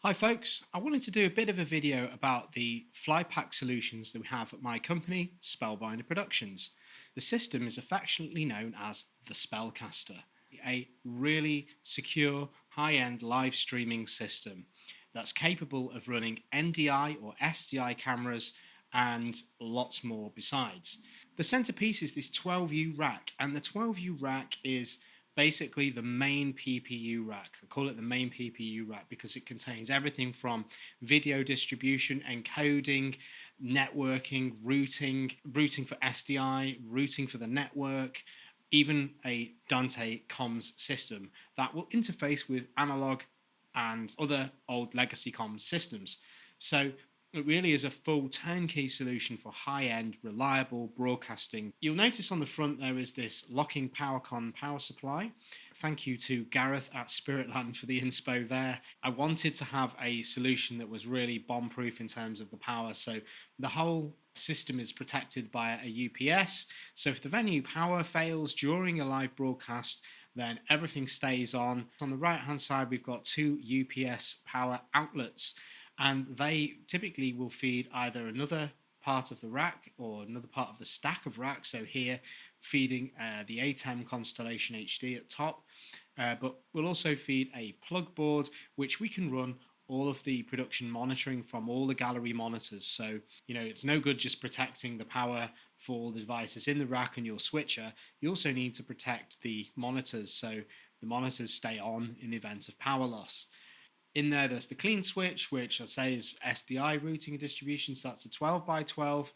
Hi folks, I wanted to do a bit of a video about the Flypack solutions that we have at my company, Spellbinder Productions. The system is affectionately known as the Spellcaster, a really secure, high-end live streaming system that's capable of running NDI or SDI cameras and lots more besides. The centerpiece is this 12U rack, and the 12U rack is basically the main PPU rack. I call it the main PPU rack because it contains everything from video distribution, encoding, networking, routing for SDI, routing for the network, even a Dante comms system that will interface with analog and other old legacy comms systems. So it really is a full turnkey solution for high-end, reliable broadcasting. You'll notice on the front there is this locking PowerCon power supply. Thank you to Gareth at Spiritland for the inspo there. I wanted to have a solution that was really bomb-proof in terms of the power, so the whole system is protected by a UPS. So if the venue power fails during a live broadcast, then everything stays on. On the right-hand side, we've got two UPS power outlets, and they typically will feed either another part of the rack or another part of the stack of racks. So here, feeding the ATEM Constellation HD at top, but we'll also feed a plug board, which we can run all of the production monitoring from all the gallery monitors. So, it's no good just protecting the power for all the devices in the rack and your switcher. You also need to protect the monitors, so the monitors stay on in the event of power loss. In there's the clean switch, which I say is SDI routing and distribution, so that's a 12x12.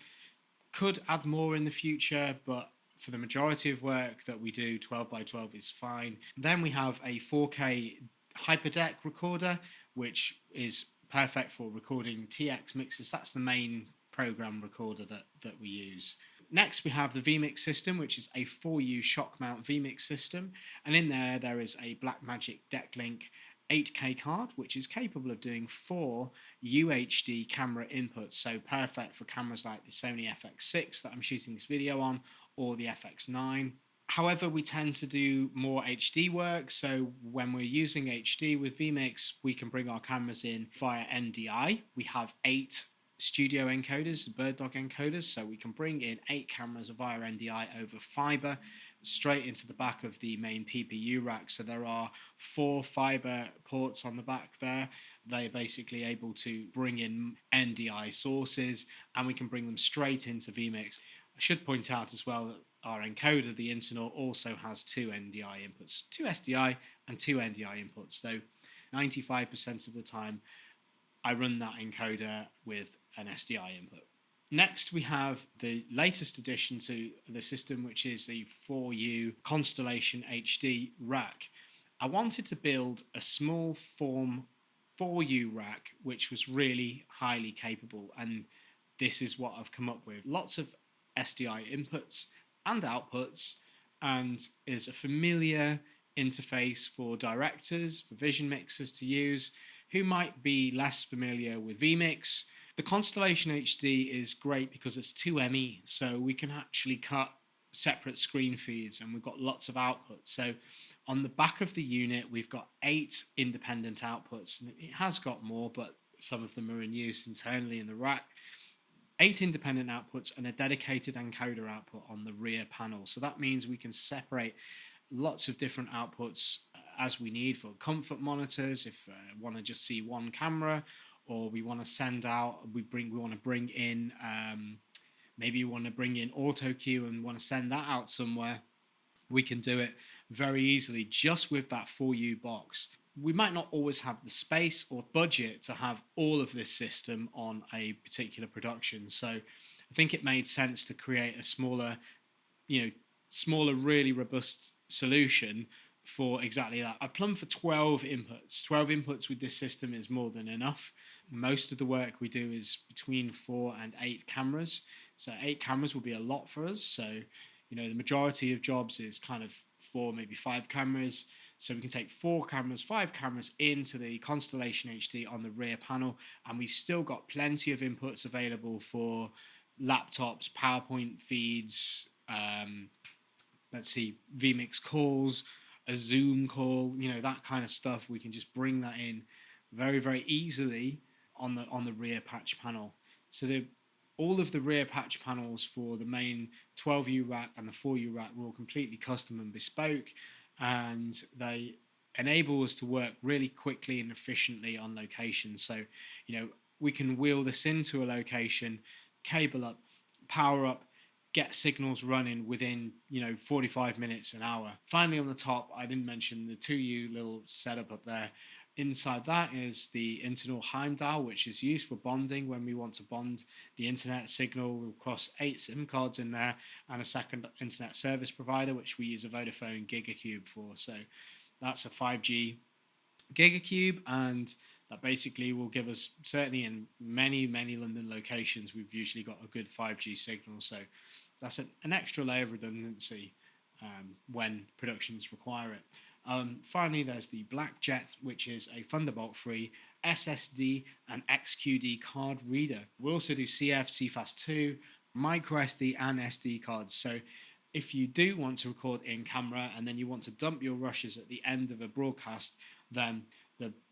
Could add more in the future, but for the majority of work that we do, 12x12 is fine. Then we have a 4K Hyperdeck recorder, which is perfect for recording TX mixes. That's the main program recorder that we use. Next, we have the VMix system, which is a 4U shock mount VMix system. And in there is a Blackmagic Decklink 8K card, which is capable of doing 4 UHD camera inputs, so perfect for cameras like the Sony FX6 that I'm shooting this video on, or the FX9. However, we tend to do more HD work, so when we're using HD with VMix, we can bring our cameras in via NDI. We have 8 studio encoders, bird dog encoders, so we can bring in 8 cameras via NDI over fiber straight into the back of the main PPU rack. So there are 4 fiber ports on the back there. They're basically able to bring in NDI sources, and we can bring them straight into VMix. I should point out as well that our encoder, the iNTINOR, also has 2 NDI inputs, 2 SDI and 2 NDI inputs. So 95% of the time I run that encoder with an SDI input. Next, we have the latest addition to the system, which is the 4U Constellation HD rack. I wanted to build a small form 4U rack, which was really highly capable, and this is what I've come up with. Lots of SDI inputs and outputs, and is a familiar interface for directors, for vision mixers to use, who might be less familiar with VMix. The Constellation HD is great because it's 2ME, so we can actually cut separate screen feeds, and we've got lots of outputs. So on the back of the unit, we've got 8 independent outputs, and it has got more, but some of them are in use internally in the rack. 8 independent outputs and a dedicated encoder output on the rear panel. So that means we can separate lots of different outputs as we need for comfort monitors, if we want to just see one camera, or we want to send out, we want to bring in, maybe we want to bring in auto cue and want to send that out somewhere, we can do it very easily just with that 4U box. We might not always have the space or budget to have all of this system on a particular production, so I think it made sense to create a smaller, really robust solution for exactly that. I plumbed for 12 inputs. 12 inputs with this system is more than enough. Most of the work we do is between 4 and 8 cameras. So 8 cameras will be a lot for us. So, the majority of jobs is kind of 4, maybe 5 cameras. So we can take 4 cameras, 5 cameras into the Constellation HD on the rear panel, and we've still got plenty of inputs available for laptops, PowerPoint feeds, VMix calls, a Zoom call, that kind of stuff. We can just bring that in very easily on the rear patch panel. So all of the rear patch panels for the main 12U rack and the 4U rack were all completely custom and bespoke, and they enable us to work really quickly and efficiently on location. So, we can wheel this into a location, cable up, power up, get signals running within 45 minutes, an hour. Finally, on the top, I didn't mention the 2U little setup up there. Inside that is the iNTINOR Heimdal, which is used for bonding when we want to bond the internet signal across 8 SIM cards in there, and a second internet service provider, which we use a Vodafone GigaCube for. So that's a 5G GigaCube, and that basically will give us, certainly in many London locations, we've usually got a good 5G signal. So that's an extra layer of redundancy when productions require it. Finally, there's the Blackjet, which is a Thunderbolt-free SSD and XQD card reader. We also do CF, CFast2, microSD and SD cards. So if you do want to record in camera and then you want to dump your rushes at the end of a broadcast, then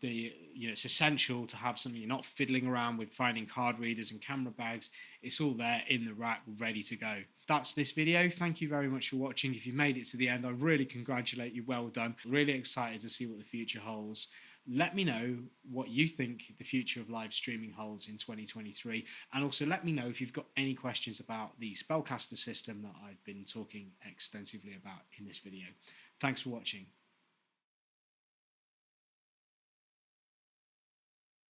it's essential to have something. You're not fiddling around with finding card readers and camera bags. It's all there in the rack, ready to go. That's this video. Thank you very much for watching. If you made it to the end, I really congratulate you. Well done. Really excited to see what the future holds. Let me know what you think the future of live streaming holds in 2023, and also let me know if you've got any questions about the Spellcaster system that I've been talking extensively about in this video. Thanks for watching.